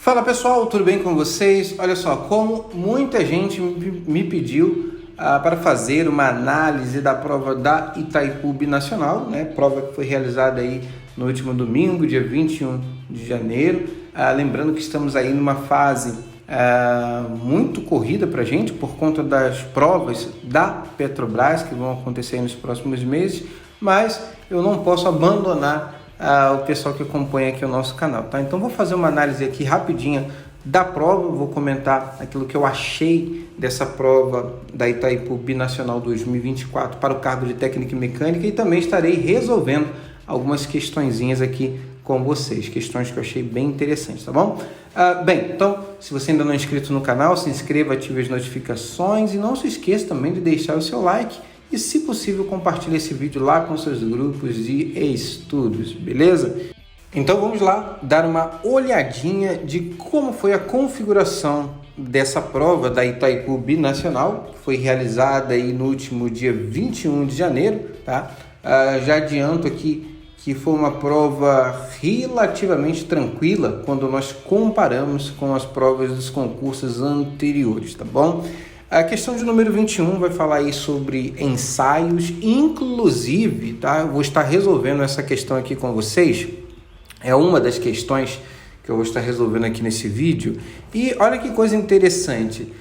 Fala pessoal, tudo bem com vocês? Olha só, como muita gente me pediu para fazer uma análise da prova da Itaipu Binacional, né? Prova que foi realizada aí no último domingo, dia 21 de janeiro. Lembrando que estamos aí numa fase muito corrida para a gente por conta das provas da Petrobras que vão acontecer nos próximos meses, mas eu não posso abandonar o pessoal que acompanha aqui o nosso canal, tá? Então vou fazer uma análise aqui rapidinha da prova, vou comentar aquilo que eu achei dessa prova da Itaipu Binacional 2024 para o cargo de técnica e mecânica e também estarei resolvendo algumas questõezinhas aqui com vocês, questões que eu achei bem interessantes, tá bom? Bem, então, se você ainda não é inscrito no canal, se inscreva, ative as notificações e não se esqueça também de deixar o seu like e, se possível, compartilhe esse vídeo lá com seus grupos de estudos, beleza? Então vamos lá dar uma olhadinha de como foi a configuração dessa prova da Itaipu Binacional, que foi realizada aí no último dia 21 de janeiro, tá? Já adianto aqui que foi uma prova relativamente tranquila quando nós comparamos com as provas dos concursos anteriores, tá bom? A questão de número 21 vai falar aí sobre ensaios, inclusive, tá? Eu vou estar resolvendo essa questão aqui com vocês, é uma das questões que eu vou estar resolvendo aqui nesse vídeo, e olha que coisa interessante,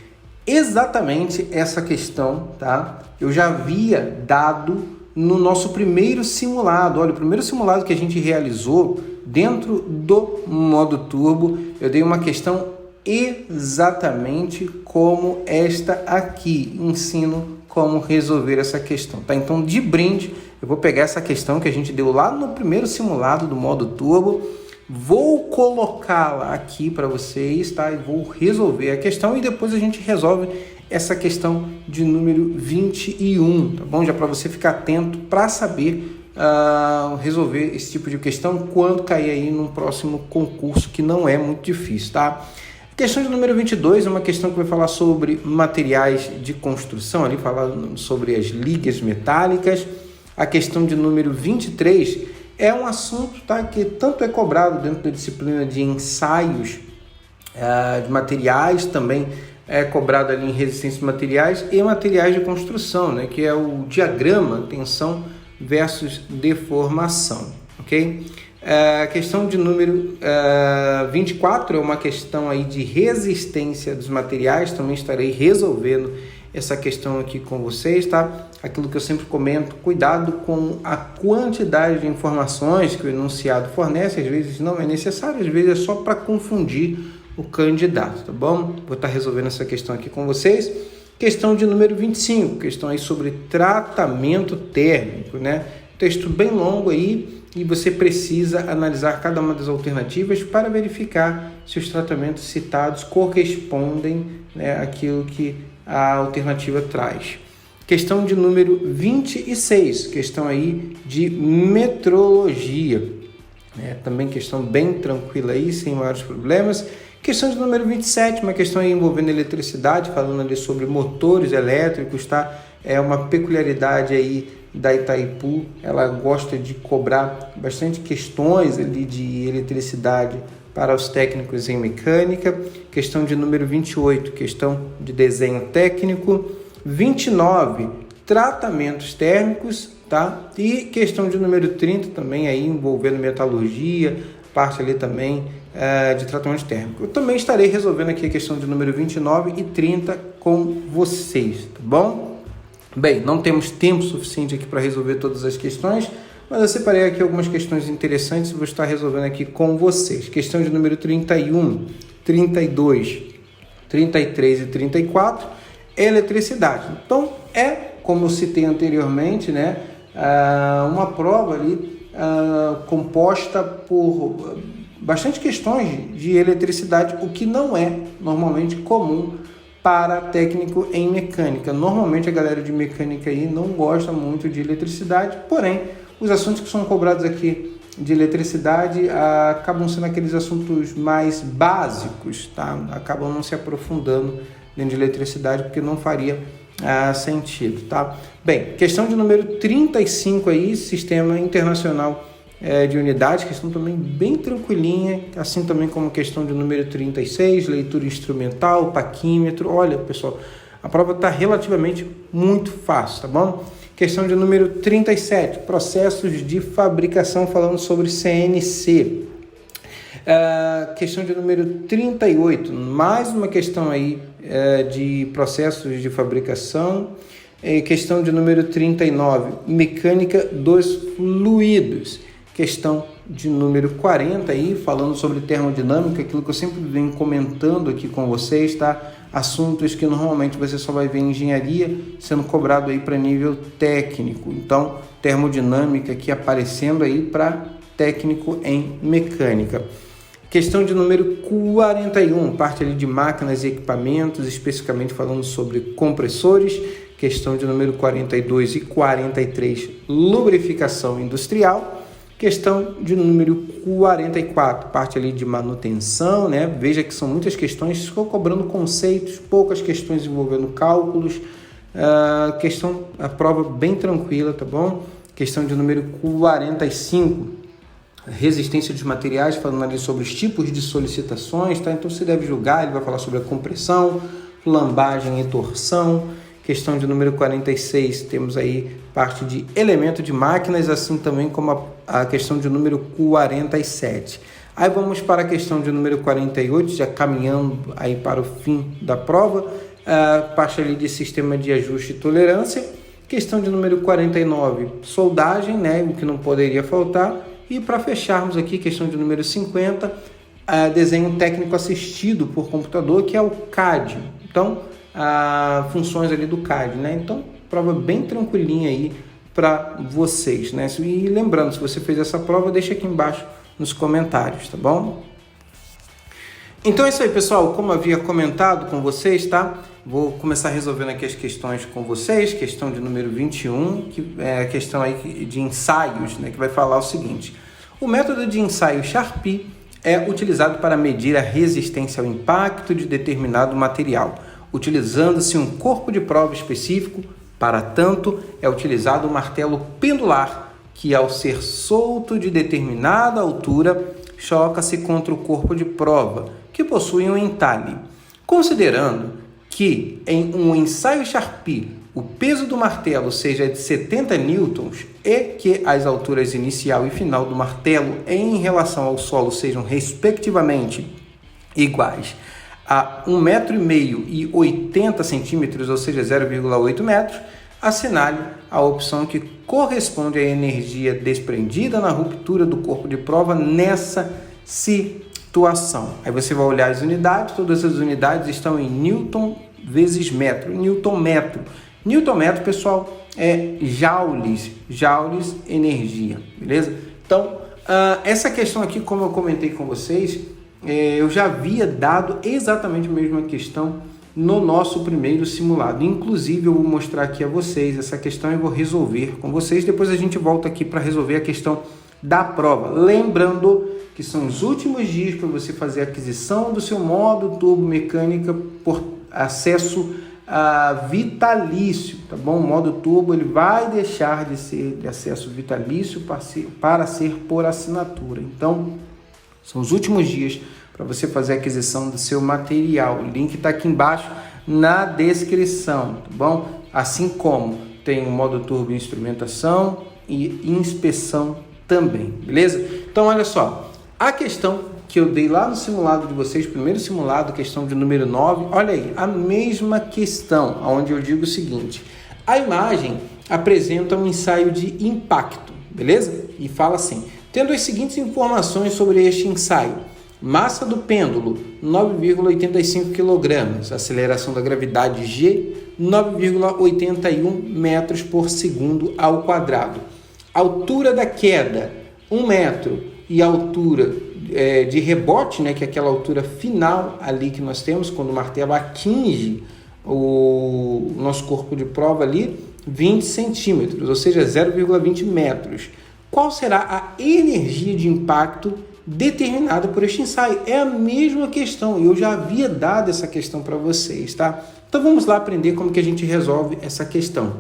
exatamente essa questão, tá? Eu já havia dado no nosso primeiro simulado. Olha, o primeiro simulado que a gente realizou dentro do modo turbo, eu dei uma questão exatamente como esta aqui, ensino como resolver essa questão, tá? Então, de brinde, eu vou pegar essa questão que a gente deu lá no primeiro simulado do modo turbo, vou colocá-la aqui para vocês, tá? E vou resolver a questão e depois a gente resolve essa questão de número 21, tá bom? Já para você ficar atento para saber resolver esse tipo de questão quando cair aí num próximo concurso, que não é muito difícil, tá? A questão de número 22 é uma questão que vai falar sobre materiais de construção, ali falando sobre as ligas metálicas. A questão de número 23 é um assunto, tá, que tanto é cobrado dentro da disciplina de ensaios de materiais, também é cobrado ali em resistência de materiais e materiais de construção, né, que é o diagrama tensão versus deformação, ok? A questão de número 24 é uma questão aí de resistência dos materiais, também estarei resolvendo essa questão aqui com vocês, tá? Aquilo que eu sempre comento, cuidado com a quantidade de informações que o enunciado fornece, às vezes não é necessário, às vezes é só para confundir o candidato, tá bom? Vou estar resolvendo essa questão aqui com vocês. Questão de número 25, questão aí sobre tratamento térmico, né? Texto bem longo aí e você precisa analisar cada uma das alternativas para verificar se os tratamentos citados correspondem, né, àquilo que a alternativa traz. Questão de número 26, questão aí de metrologia, né? Também questão bem tranquila aí, sem maiores problemas. Questão de número 27, uma questão aí envolvendo eletricidade, falando ali sobre motores elétricos, tá? É uma peculiaridade aí da Itaipu, ela gosta de cobrar bastante questões ali de eletricidade para os técnicos em mecânica. Questão de número 28, questão de desenho técnico. 29, tratamentos térmicos, tá? E questão de número 30 também aí envolvendo metalurgia, parte ali também de tratamento térmico. Eu também estarei resolvendo aqui a questão de número 29 e 30 com vocês, tá bom? Bem, não temos tempo suficiente aqui para resolver todas as questões, mas eu separei aqui algumas questões interessantes e vou estar resolvendo aqui com vocês. Questão de número 31, 32, 33 e 34, eletricidade. Então, como eu citei anteriormente, né, uma prova ali composta por bastante questões de eletricidade, o que não é normalmente comum para técnico em mecânica. Normalmente a galera de mecânica aí não gosta muito de eletricidade, porém os assuntos que são cobrados aqui de eletricidade acabam sendo aqueles assuntos mais básicos, tá? Acabam não se aprofundando dentro de eletricidade porque não faria sentido, tá? Bem, questão de número 35 aí, Sistema Internacional de unidades, questão também bem tranquilinha, assim também como a questão de número 36, leitura instrumental, paquímetro. Olha, pessoal, a prova está relativamente muito fácil, tá bom? Questão de número 37, processos de fabricação, falando sobre CNC. Questão de número 38, mais uma questão aí de processos de fabricação. Questão de número 39, mecânica dos fluidos. Questão de número 40 aí, falando sobre termodinâmica, aquilo que eu sempre venho comentando aqui com vocês, tá? Assuntos que normalmente você só vai ver em engenharia sendo cobrado aí para nível técnico. Então, termodinâmica aqui aparecendo aí para técnico em mecânica. Questão de número 41, parte ali de máquinas e equipamentos, especificamente falando sobre compressores. Questão de número 42 e 43, lubrificação industrial. Questão de número 44, parte ali de manutenção, né? Veja que são muitas questões, estou cobrando conceitos, poucas questões envolvendo cálculos. A prova bem tranquila, tá bom? Questão de número 45, resistência dos materiais, falando ali sobre os tipos de solicitações, tá? Então você deve julgar, ele vai falar sobre a compressão, flambagem e torção. Questão de número 46, temos aí parte de elemento de máquinas, assim também como a questão de número 47. Aí vamos para a questão de número 48, já caminhando aí para o fim da prova, parte ali de sistema de ajuste e tolerância. Questão de número 49, soldagem, né, o que não poderia faltar. E para fecharmos aqui, questão de número 50, desenho técnico assistido por computador, que é o CAD. Então, funções ali do CAD, né? Então, prova bem tranquilinha aí para vocês, né? E lembrando, se você fez essa prova, deixa aqui embaixo nos comentários, tá bom? Então é isso aí, pessoal. Como havia comentado com vocês, tá? Vou começar resolvendo aqui as questões com vocês. Questão de número 21, que é a questão aí de ensaios, né? Que vai falar o seguinte: o método de ensaio Charpy é utilizado para medir a resistência ao impacto de determinado material, utilizando-se um corpo de prova específico. Para tanto, é utilizado um martelo pendular, que ao ser solto de determinada altura, choca-se contra o corpo de prova, que possui um entalhe. Considerando que em um ensaio Charpy o peso do martelo seja de 70 newtons e que as alturas inicial e final do martelo em relação ao solo sejam respectivamente iguais a 1,5 m e 80 centímetros, ou seja, 0,8 metros, assinale a opção que corresponde à energia desprendida na ruptura do corpo de prova nessa situação. Aí você vai olhar as unidades, todas as unidades estão em newton vezes metro, newton-metro. Newton-metro, pessoal, é joules, energia, beleza? Então, essa questão aqui, como eu comentei com vocês, eu já havia dado exatamente a mesma questão no nosso primeiro simulado. Inclusive, eu vou mostrar aqui a vocês essa questão e vou resolver com vocês. Depois a gente volta aqui para resolver a questão da prova. Lembrando que são os últimos dias para você fazer a aquisição do seu modo turbo mecânica por acesso vitalício, tá bom? O modo turbo ele vai deixar de ser de acesso vitalício para ser por assinatura. Então, são os últimos dias para você fazer a aquisição do seu material. O link está aqui embaixo na descrição, tá bom? Assim como tem o modo turbo instrumentação e inspeção também, beleza? Então, olha só, a questão que eu dei lá no simulado de vocês, primeiro simulado, questão de número 9, olha aí, a mesma questão, onde eu digo o seguinte: a imagem apresenta um ensaio de impacto, beleza? E fala assim: tendo as seguintes informações sobre este ensaio: massa do pêndulo 9,85 kg, aceleração da gravidade G 9,81 metros por segundo ao quadrado, altura da queda 1 metro e altura de rebote, né, que é aquela altura final ali que nós temos quando o martelo atinge o nosso corpo de prova ali, 20 centímetros, ou seja, 0,20 metros. Qual será a energia de impacto determinada por este ensaio? É a mesma questão, e eu já havia dado essa questão para vocês, tá? Então vamos lá aprender como que a gente resolve essa questão.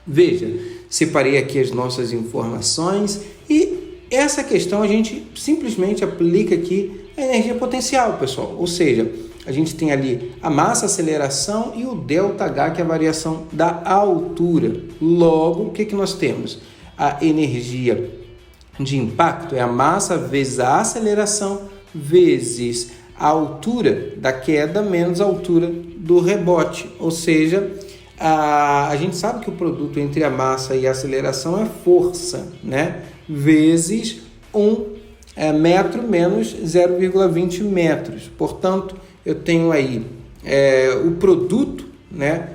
Veja, separei aqui as nossas informações e Essa questão a gente simplesmente aplica aqui a energia potencial, pessoal. Ou seja, a gente tem ali a massa, a aceleração e o ΔH, que é a variação da altura. Logo, o que nós temos? A energia de impacto é a massa vezes a aceleração vezes a altura da queda menos a altura do rebote. Ou seja, a gente sabe que o produto entre a massa e a aceleração é força, né? Vezes 1 metro menos 0,20 metros. Portanto, eu tenho aí o produto, né,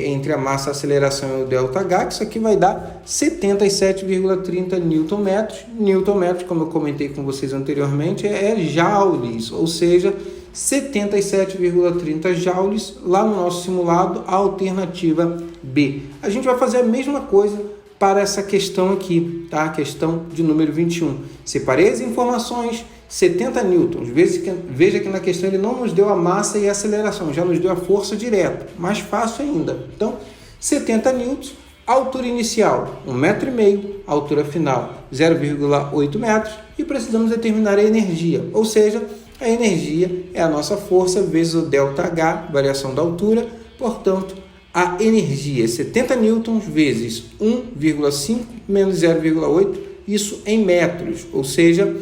entre a massa, a aceleração e o ΔH, que isso aqui vai dar 77,30 newton-metros. Newton-metros, como eu comentei com vocês anteriormente, é joules, ou seja, 77,30 joules lá no nosso simulado, a alternativa B. A gente vai fazer a mesma coisa para essa questão aqui, tá? A questão de número 21. Separei as informações, 70 newtons. Veja que na questão ele não nos deu a massa e a aceleração, já nos deu a força direta. Mais fácil ainda. Então, 70 newtons, altura inicial 1,5 metro, altura final 0,8 metros e precisamos determinar a energia, ou seja, a energia é a nossa força vezes o ΔH, variação da altura, portanto, a energia é 70 newtons vezes 1,5 menos 0,8, isso em metros, ou seja,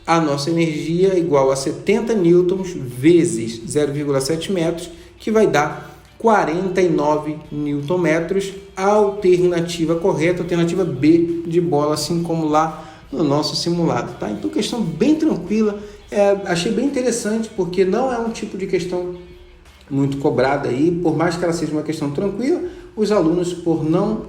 a nossa energia é igual a 70 newtons vezes 0,7 metros, que vai dar 49 newton-metros, a alternativa correta, alternativa B de bola, assim como lá no nosso simulado, tá? Então, questão bem tranquila, achei bem interessante, porque não é um tipo de questão muito cobrada aí, por mais que ela seja uma questão tranquila, os alunos, por não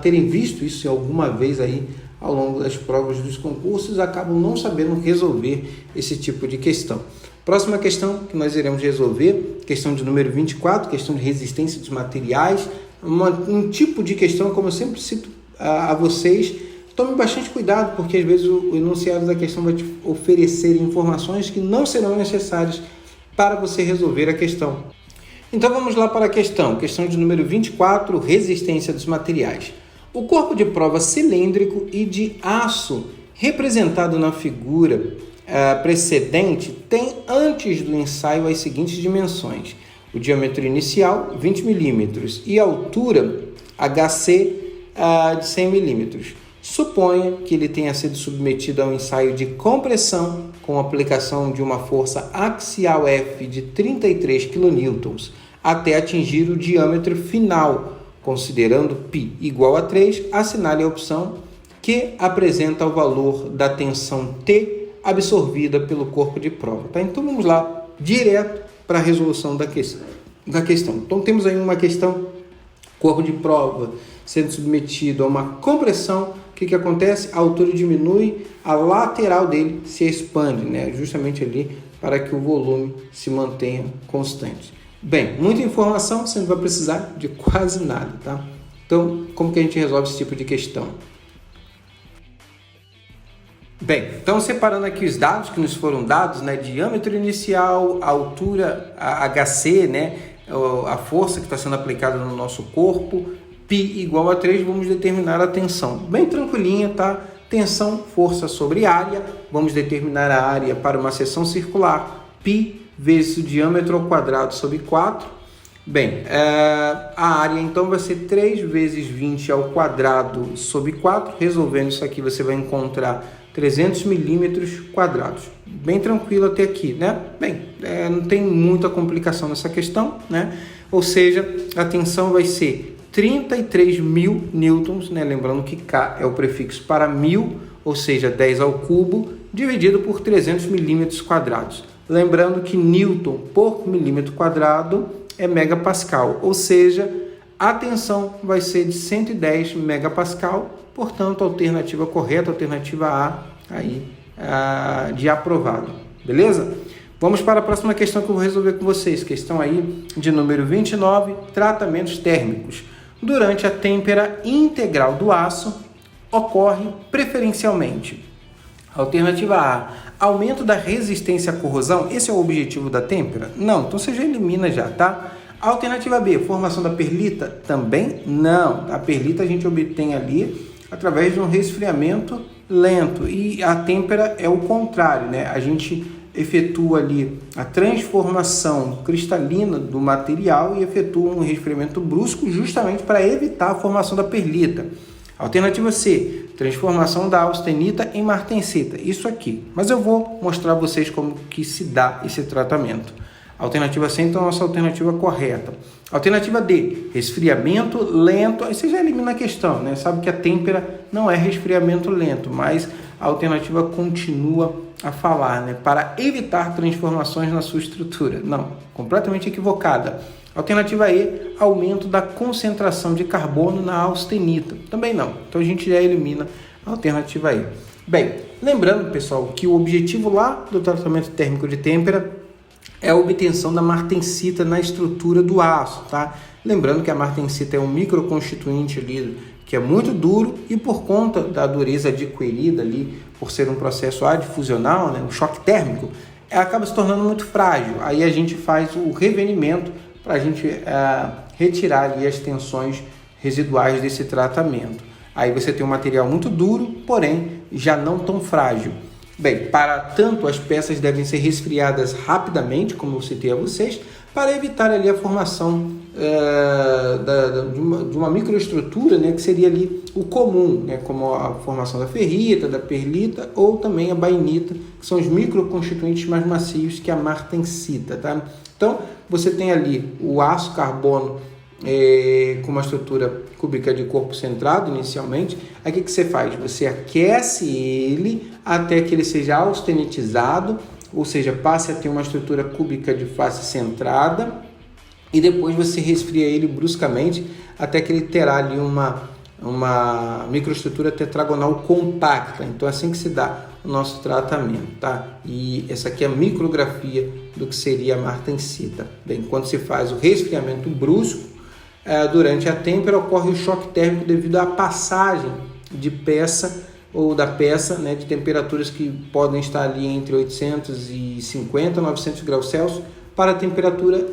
terem visto isso alguma vez aí ao longo das provas dos concursos, acabam não sabendo resolver esse tipo de questão. Próxima questão que nós iremos resolver, questão de número 24, questão de resistência dos materiais, um tipo de questão, como eu sempre cito a vocês, tome bastante cuidado, porque às vezes o enunciado da questão vai te oferecer informações que não serão necessárias para você resolver a questão. Então vamos lá para a questão de número 24, resistência dos materiais. O corpo de prova cilíndrico e de aço representado na figura precedente tem antes do ensaio as seguintes dimensões: o diâmetro inicial 20 mm e a altura HC de 100 mm. Suponha que ele tenha sido submetido a um ensaio de compressão com aplicação de uma força axial F de 33 kN até atingir o diâmetro final. Considerando π igual a 3, assinale a opção que apresenta o valor da tensão T absorvida pelo corpo de prova. Tá? Então vamos lá, direto para a resolução da questão. Então temos aí uma questão, corpo de prova sendo submetido a uma compressão. O que acontece? A altura diminui, a lateral dele se expande, né? Justamente ali para que o volume se mantenha constante. Bem, muita informação, você não vai precisar de quase nada, tá? Então, como que a gente resolve esse tipo de questão? Bem, então separando aqui os dados que nos foram dados, né? Diâmetro inicial, altura HC, né? A força que está sendo aplicada no nosso corpo, π igual a 3, vamos determinar a tensão. Bem tranquilinha, tá? Tensão, força sobre área, vamos determinar a área para uma seção circular, π vezes o diâmetro ao quadrado sobre 4. Bem, a área então vai ser 3 vezes 20 ao quadrado sobre 4. Resolvendo isso aqui, você vai encontrar 300 milímetros quadrados. Bem tranquilo até aqui, né? Bem, não tem muita complicação nessa questão, né? Ou seja, a tensão vai ser 33.000 newtons, né? Lembrando que K é o prefixo para 1000, ou seja, 10 ao cubo, dividido por 300 milímetros quadrados. Lembrando que Newton por milímetro quadrado é megapascal, ou seja, a tensão vai ser de 110 megapascal, portanto, a alternativa correta, a alternativa A, aí, de aprovado. Beleza? Vamos para a próxima questão que eu vou resolver com vocês. Questão aí de número 29, tratamentos térmicos. Durante a têmpera integral do aço, ocorre preferencialmente: alternativa A, aumento da resistência à corrosão. Esse é o objetivo da têmpera? Não, então você já elimina já, tá? Alternativa B, formação da perlita? Também não. A perlita a gente obtém ali através de um resfriamento lento. E a têmpera é o contrário, né? A gente efetua ali a transformação cristalina do material e efetua um resfriamento brusco justamente para evitar a formação da perlita. Alternativa C, transformação da austenita em martensita. Isso aqui. Mas eu vou mostrar a vocês como que se dá esse tratamento. Alternativa C, então, é a nossa alternativa correta. Alternativa D, resfriamento lento. Aí você já elimina a questão, né? Sabe que a têmpera não é resfriamento lento, mas a alternativa continua a falar, né? Para evitar transformações na sua estrutura. Não, completamente equivocada. Alternativa E, aumento da concentração de carbono na austenita. Também não. Então a gente já elimina a alternativa E. Bem, lembrando, pessoal, que o objetivo lá do tratamento térmico de têmpera é a obtenção da martensita na estrutura do aço, tá? Lembrando que a martensita é um microconstituinte ali que é muito duro e por conta da dureza adquirida ali, por ser um processo adifusional, né, um choque térmico, acaba se tornando muito frágil. Aí a gente faz o revenimento para a gente retirar ali as tensões residuais desse tratamento. Aí você tem um material muito duro, porém já não tão frágil. Bem, para tanto as peças devem ser resfriadas rapidamente, como eu citei a vocês, para evitar ali a formação de uma microestrutura, né, que seria ali o comum, né, como a formação da ferrita, da perlita ou também a bainita, que são os microconstituintes mais macios que a martensita, tá? Então, você tem ali o aço carbono com uma estrutura cúbica de corpo centrado inicialmente. Aí o que você faz? Você aquece ele até que ele seja austenitizado, ou seja, passe a ter uma estrutura cúbica de face centrada, e depois você resfria ele bruscamente até que ele terá ali uma microestrutura tetragonal compacta. Então é assim que se dá o nosso tratamento, tá? E essa aqui é a micrografia do que seria a martensita. Bem, quando se faz o resfriamento brusco, durante a têmpera ocorre o choque térmico devido à passagem de peça ou da peça, né, de temperaturas que podem estar ali entre 850 e 900 graus Celsius para a temperatura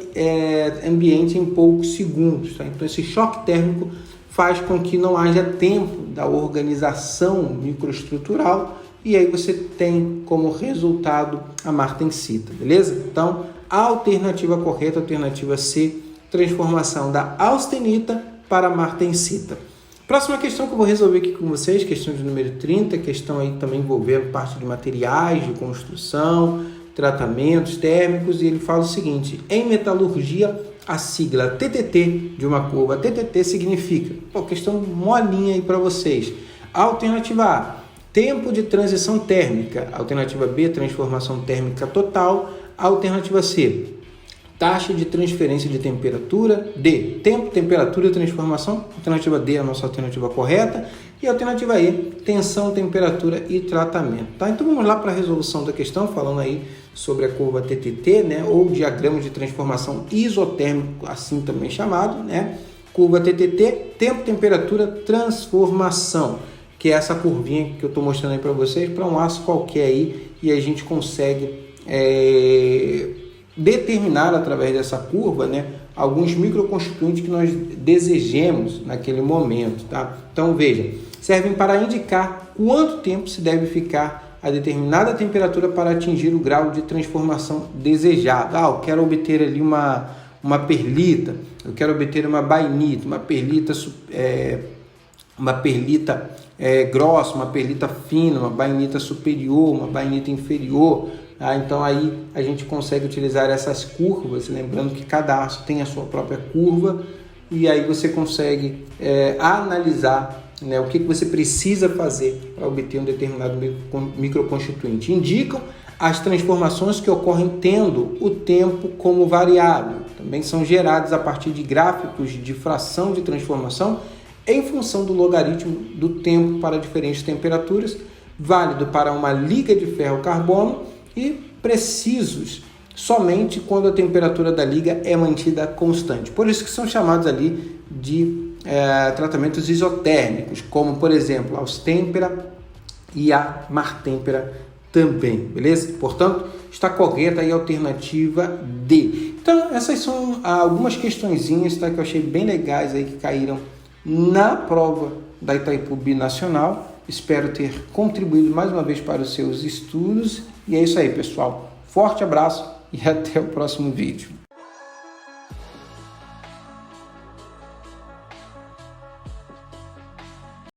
ambiente em poucos segundos, tá? Então esse choque térmico faz com que não haja tempo da organização microestrutural e aí você tem como resultado a martensita, beleza? Então a alternativa correta, a alternativa C, transformação da austenita para martensita. Próxima questão que eu vou resolver aqui com vocês, questão de número 30, questão aí também envolvendo parte de materiais, de construção, tratamentos térmicos, e ele fala o seguinte: em metalurgia, a sigla TTT de uma curva TTT significa, questão molinha aí para vocês. Alternativa A, tempo de transição térmica. Alternativa B, transformação térmica total. Alternativa C, taxa de transferência de temperatura. D, tempo, temperatura e transformação. Alternativa D é a nossa alternativa correta. E alternativa E, tensão, temperatura e tratamento. Tá? Então vamos lá para a resolução da questão, falando aí sobre a curva TTT, né? Ou diagrama de transformação isotérmico, assim também chamado, né? Curva TTT, tempo, temperatura, transformação, que é essa curvinha que eu estou mostrando aí para vocês, para um aço qualquer aí, e a gente consegue determinar através dessa curva, né, alguns microconstituintes que nós desejemos naquele momento, tá? Então veja, servem para indicar quanto tempo se deve ficar a determinada temperatura para atingir o grau de transformação desejado. Eu quero obter ali uma perlita, eu quero obter uma bainita, uma perlita grossa, uma perlita fina, uma bainita superior, uma bainita inferior. Então aí a gente consegue utilizar essas curvas, lembrando que cada aço tem a sua própria curva, e aí você consegue analisar, né, o que você precisa fazer para obter um determinado microconstituinte. Indicam as transformações que ocorrem tendo o tempo como variável. Também são geradas a partir de gráficos de fração de transformação em função do logaritmo do tempo para diferentes temperaturas, válido para uma liga de ferro-carbono e precisos somente quando a temperatura da liga é mantida constante. Por isso que são chamados ali de tratamentos isotérmicos, como por exemplo a austêmpera e a martêmpera também, beleza? Portanto, está correta aí a alternativa D. Então, essas são algumas questõezinhas, tá, que eu achei bem legais aí, que caíram na prova da Itaipu Binacional. Espero ter contribuído mais uma vez para os seus estudos. E é isso aí, pessoal. Forte abraço e até o próximo vídeo.